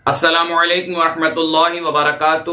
السلام علیکم ورحمۃ اللہ وبرکاتہ۔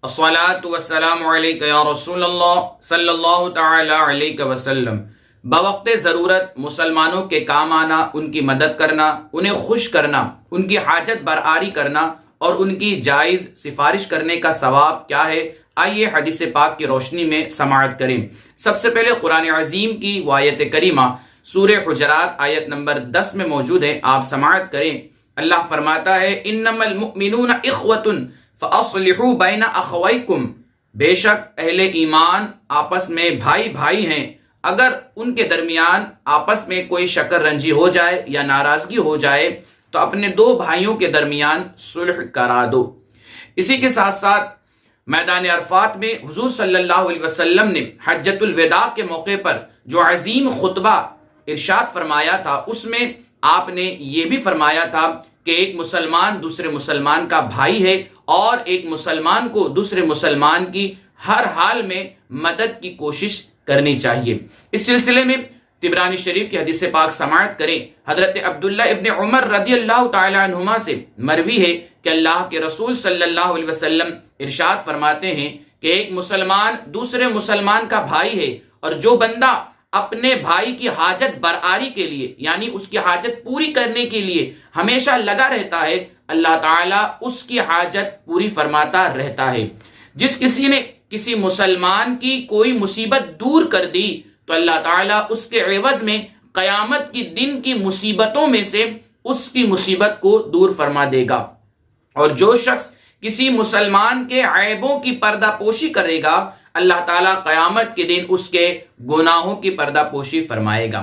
الصلاۃ والسلام علیک یا رسول اللہ صلی اللہ تعالی علیہ وسلم۔ بوقت ضرورت مسلمانوں کے کام آنا، ان کی مدد کرنا، انہیں خوش کرنا، ان کی حاجت برآری کرنا اور ان کی جائز سفارش کرنے کا ثواب کیا ہے، آئیے حدیث پاک کی روشنی میں سماعت کریں۔ سب سے پہلے قرآن عظیم کی وہ آیت کریمہ سورہ حجرات آیت نمبر 10 میں موجود ہے، آپ سماعت کریں۔ اللہ فرماتا ہے انما المؤمنون اخوۃ فاصلحوا بین اخویکم، بے شک اہل ایمان آپس میں بھائی بھائی ہیں، اگر ان کے درمیان آپس میں کوئی شکر رنجی ہو جائے یا ناراضگی ہو جائے تو اپنے دو بھائیوں کے درمیان صلح کرا دو۔ اسی کے ساتھ ساتھ میدان عرفات میں حضور صلی اللہ علیہ وسلم نے حجۃ الوداع کے موقع پر جو عظیم خطبہ ارشاد فرمایا تھا، اس میں آپ نے یہ بھی فرمایا تھا کہ ایک مسلمان دوسرے مسلمان کا بھائی ہے اور ایک مسلمان کو دوسرے مسلمان کی ہر حال میں مدد کی کوشش کرنی چاہیے۔ اس سلسلے میں طبرانی شریف کی حدیث پاک سماعت کریں۔ حضرت عبداللہ ابن عمر رضی اللہ تعالی عنہما سے مروی ہے کہ اللہ کے رسول صلی اللہ علیہ وسلم ارشاد فرماتے ہیں کہ ایک مسلمان دوسرے مسلمان کا بھائی ہے، اور جو بندہ اپنے بھائی کی حاجت برآری کے لیے یعنی اس کی حاجت پوری کرنے کے لیے ہمیشہ لگا رہتا ہے، اللہ تعالیٰ اس کی حاجت پوری فرماتا رہتا ہے۔ جس کسی نے کسی مسلمان کی کوئی مصیبت دور کر دی تو اللہ تعالیٰ اس کے عوض میں قیامت کی دن کی مصیبتوں میں سے اس کی مصیبت کو دور فرما دے گا، اور جو شخص کسی مسلمان کے عیبوں کی پردہ پوشی کرے گا اللہ تعالیٰ قیامت کے دن اس کے گناہوں کی پردہ پوشی فرمائے گا۔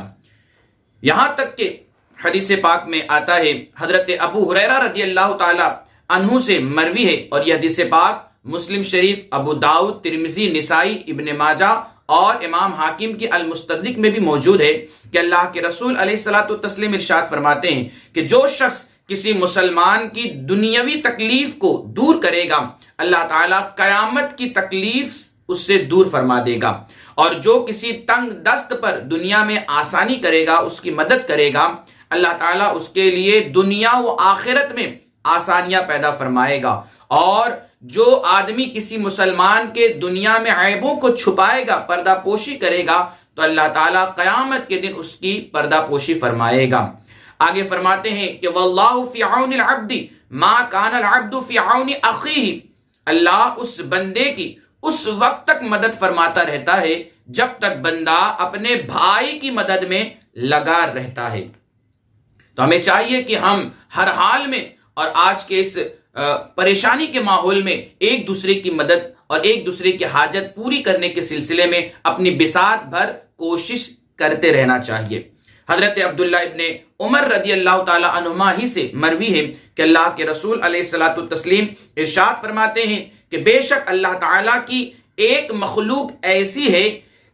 یہاں تک کہ حدیث پاک میں آتا ہے، حضرت ابو ہریرہ رضی اللہ تعالیٰ عنہ سے مروی ہے، اور یہ حدیث پاک مسلم شریف، ابو داؤد، ترمذی، نسائی، ابن ماجہ اور امام حاکم کی المستدرک میں بھی موجود ہے کہ اللہ کے رسول علیہ الصلوۃ والتسلیم ارشاد فرماتے ہیں کہ جو شخص کسی مسلمان کی دنیاوی تکلیف کو دور کرے گا اللہ تعالیٰ قیامت کی تکلیف اس سے دور فرما دے گا، اور جو کسی تنگ دست پر دنیا میں آسانی کرے گا، اس کی مدد کرے گا، اللہ تعالیٰ اس کے لیے دنیا و آخرت میں آسانیاں پیدا فرمائے گا، اور جو آدمی کسی مسلمان کے دنیا میں عیبوں کو چھپائے گا، پردہ پوشی کرے گا، تو اللہ تعالیٰ قیامت کے دن اس کی پردہ پوشی فرمائے گا۔ آگے فرماتے ہیں کہ واللہ فی عون العبد ما کان العبد فی عون اخیہ، اللہ اس بندے کی اس وقت تک مدد فرماتا رہتا ہے جب تک بندہ اپنے بھائی کی مدد میں لگا رہتا ہے۔ تو ہمیں چاہیے کہ ہم ہر حال میں اور آج کے اس پریشانی کے ماحول میں ایک دوسرے کی مدد اور ایک دوسرے کی حاجت پوری کرنے کے سلسلے میں اپنی بساط بھر کوشش کرتے رہنا چاہیے۔ حضرت عبداللہ ابن عمر رضی اللہ تعالی عنہما ہی سے مروی ہے کہ اللہ کے رسول علیہ الصلوۃ والتسلیم ارشاد فرماتے ہیں کہ بے شک اللہ تعالیٰ کی ایک مخلوق ایسی ہے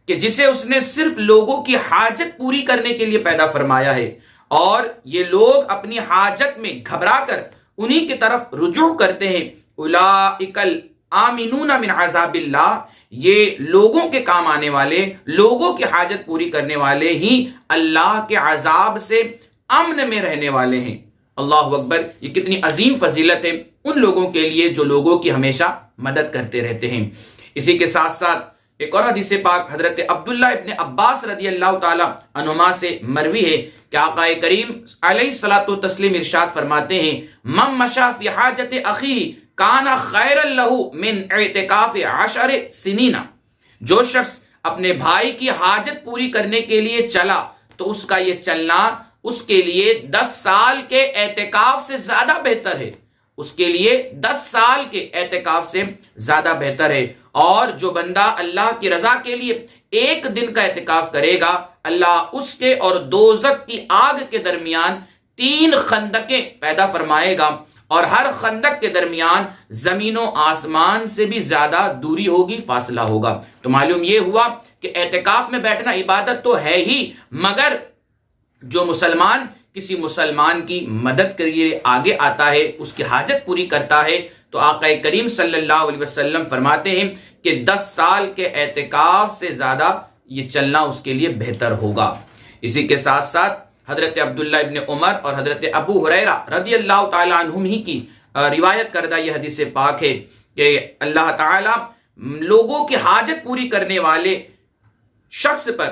کہ جسے اس نے صرف لوگوں کی حاجت پوری کرنے کے لیے پیدا فرمایا ہے، اور یہ لوگ اپنی حاجت میں گھبرا کر انہی کی طرف رجوع کرتے ہیں۔ اولئک الآمنون من عذاب اللہ، یہ لوگوں کے کام آنے والے، لوگوں کی حاجت پوری کرنے والے ہی اللہ کے عذاب سے امن میں رہنے والے ہیں۔ اللہ اکبر، یہ کتنی عظیم فضیلت ہے ان لوگوں کے لیے جو لوگوں کی ہمیشہ مدد کرتے رہتے ہیں۔ اسی کے ساتھ ساتھ ایک اور حدیث پاک حضرت عبداللہ ابن عباس رضی اللہ تعالی عنہما سے مروی ہے کہ آقا کریم علیہ الصلوۃ والتسلیم ارشاد فرماتے ہیں من مشى فی حاجت اخیہ کان خیرا لہ من اعتکاف 10 سنین، جو شخص اپنے بھائی کی حاجت پوری کرنے کے لیے چلا تو اس کا یہ چلنا اس کے لیے 10 سال کے اعتکاف سے زیادہ بہتر ہے، اس کے لیے 10 سال کے اعتکاف سے زیادہ بہتر ہے۔ اور جو بندہ اللہ کی رضا کے لیے ایک دن کا اعتکاف کرے گا اللہ اس کے اور دوزخ کی آگ کے درمیان 3 خندقیں پیدا فرمائے گا، اور ہر خندق کے درمیان زمین و آسمان سے بھی زیادہ دوری ہوگی، فاصلہ ہوگا۔ تو معلوم یہ ہوا کہ اعتکاف میں بیٹھنا عبادت تو ہے ہی، مگر جو مسلمان کسی مسلمان کی مدد کے لیے آگے آتا ہے، اس کی حاجت پوری کرتا ہے، تو آقا کریم صلی اللہ علیہ وسلم فرماتے ہیں کہ 10 سال کے اعتکاف سے زیادہ یہ چلنا اس کے لیے بہتر ہوگا۔ اسی کے ساتھ ساتھ حضرت عبداللہ ابن عمر اور حضرت ابو ہریرہ رضی اللہ تعالی عنہم ہی کی روایت کردہ یہ حدیث پاک ہے کہ اللہ تعالیٰ لوگوں کی حاجت پوری کرنے والے شخص پر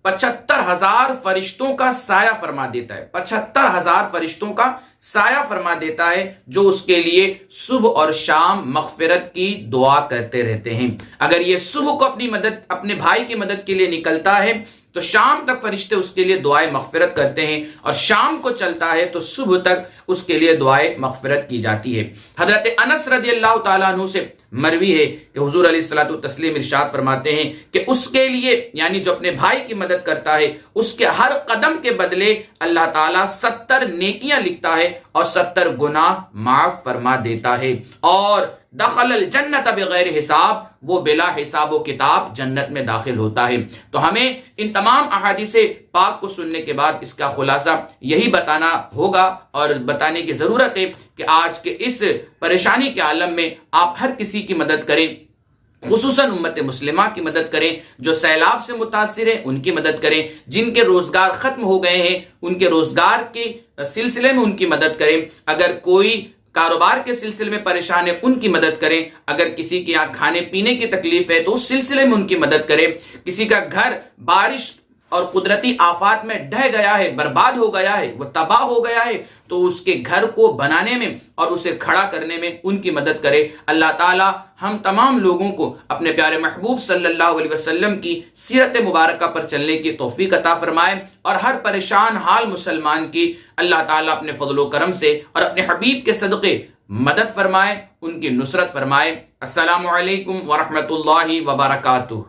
75,000 فرشتوں کا سایہ فرما دیتا ہے. 75,000 فرشتوں کا سایہ فرما دیتا ہے جو اس کے لیے صبح اور شام مغفرت کی دعا کرتے رہتے ہیں. اگر یہ صبح کو اپنے بھائی کی مدد کے لیے نکلتا ہے تو شام تک فرشتے اس کے لیے دعائے مغفرت کرتے ہیں، اور شام کو چلتا ہے تو صبح تک اس کے لیے دعائے مغفرت کی جاتی ہے. حضرت انس رضی اللہ تعالیٰ عنہ سے مروی ہے کہ حضور علیہ الصلوۃ والتسلیم ارشاد فرماتے ہیں کہ اس کے لیے، یعنی جو اپنے بھائی کی مدد کرتا ہے، اس کے ہر قدم کے بدلے اللہ تعالیٰ 70 نیکیاں لکھتا ہے اور 70 گناہ معاف فرما دیتا ہے. اور دخل الجنت بغیر حساب، وہ بلا حساب و کتاب جنت میں داخل ہوتا ہے. تو ہمیں ان تمام احادیث پاک کو سننے کے بعد اس کا خلاصہ یہی بتانا ہوگا اور بتانے کی ضرورت ہے کہ آج کے اس پریشانی کے عالم میں آپ ہر کسی کی مدد کریں، خصوصاً امت مسلمہ کی مدد کریں. جو سیلاب سے متاثر ہیں ان کی مدد کریں، جن کے روزگار ختم ہو گئے ہیں ان کے روزگار کے سلسلے میں ان کی مدد کریں. اگر کوئی کاروبار کے سلسلے میں پریشان ہے ان کی مدد کریں. اگر کسی کے یہاں کھانے پینے کی تکلیف ہے تو اس سلسلے میں ان کی مدد کریں. کسی کا گھر بارش اور قدرتی آفات میں ڈہ گیا ہے، برباد ہو گیا ہے، وہ تباہ ہو گیا ہے، تو اس کے گھر کو بنانے میں اور اسے کھڑا کرنے میں ان کی مدد کرے. اللہ تعالی ہم تمام لوگوں کو اپنے پیارے محبوب صلی اللہ علیہ وسلم کی سیرت مبارکہ پر چلنے کی توفیق عطا فرمائے، اور ہر پریشان حال مسلمان کی اللہ تعالیٰ اپنے فضل و کرم سے اور اپنے حبیب کے صدقے مدد فرمائے، ان کی نصرت فرمائے. السلام علیکم ورحمۃ اللہ وبرکاتہ.